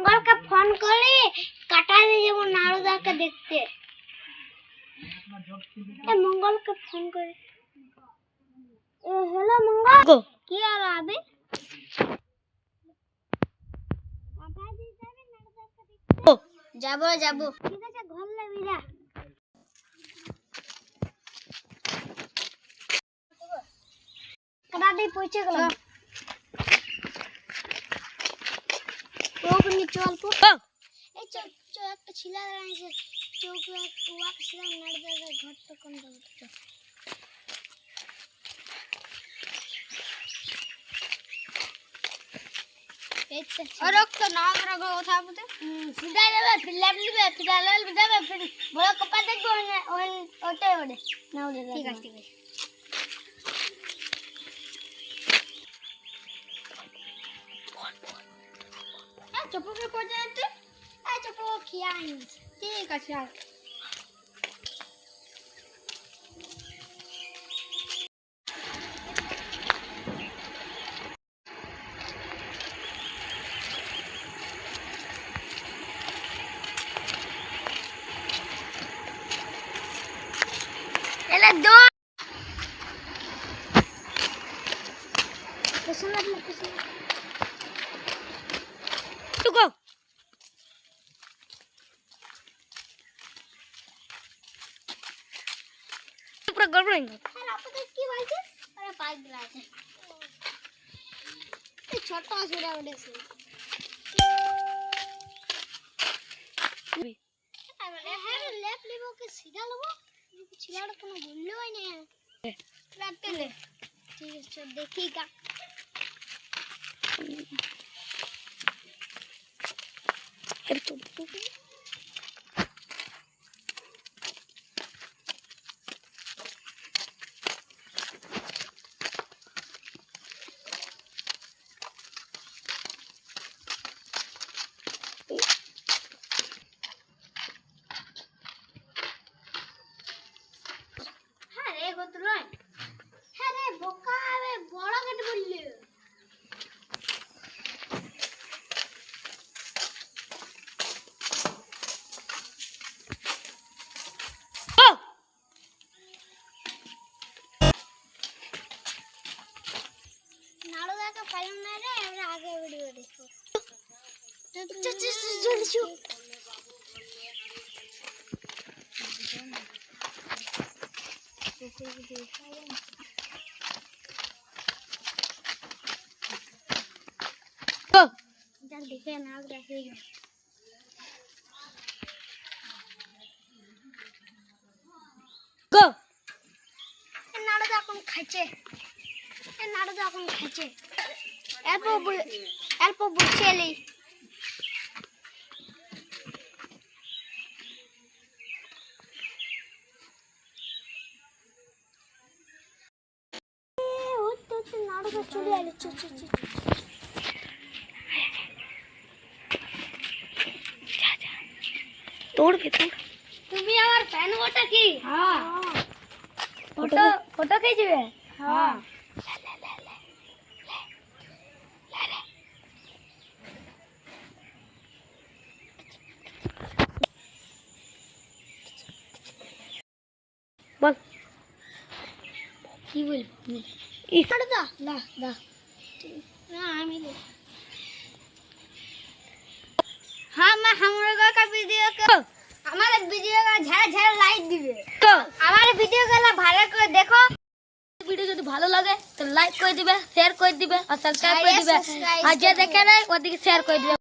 মঙ্গলকে phone করে কাটা দিয়ে যাবো নারদাকে দেখতে। মঙ্গলকে ফোন করে। হ্যালো মঙ্গল, কি আর আবে যাবো যাবো। ঠিক আছে, ঘর লেবি যা। কাটা দিয়ে পৌঁছে গেলাম। চল তো এই চল চল, একটা ছিলা আছে চৌক ওয়াক ছিলা নাড়দাকে ঘরটা কোন দিকে। और तो नाम रखो उठा बुते सीधा जावे फिर लेफ्ट लिबे फिर लेफ्ट जावे फिर बड़ा कपा देखो ओन ओटे ओडे ना ओडे। ठीक है ठीक है। आ चप्पू पे को जाते आ चप्पू खिया नहीं। ठीक है चल एला दो पसंद है पसंद तू गो पूरा गड़बड़ है। अरे आप तो की भाई से अरे पाइप गिरा है ये छोटा छोटा बड़े से अरे है लेफ्ट लेबो के सीधा लेबो छिलाड़ कोनो बोललो है ने रात ले। ठीक है चल देखिएगा। अरे तो आगे वीडियो देखो। जल्दी छो जल्दी के नाग रखेगा। गो नाड़दा कोन खाचे नाड़दा कोन खाचे এলপো বুঝছেলি নাড়দা চলে এলো। তোড়বে তোড় তুমি আমার ফ্যান ওটা কি? হ্যাঁ ফটো ফটো খিচবে। হ্যাঁ बोल की बोल इधर दा ला दा ना मिले। हाँ मैं हमारे का वीडियो का हमारे वीडियो का झाड़ झाड़ लाइक दिबे तो हमारे वीडियो का भाলো করে দেখো। ভিডিও যদি ভালো লাগে তো লাইক করে দিবে শেয়ার করে দিবে আর সাবস্ক্রাইব করে দিবে আর যে দেখে নাই ওদিকে শেয়ার করে দিবে।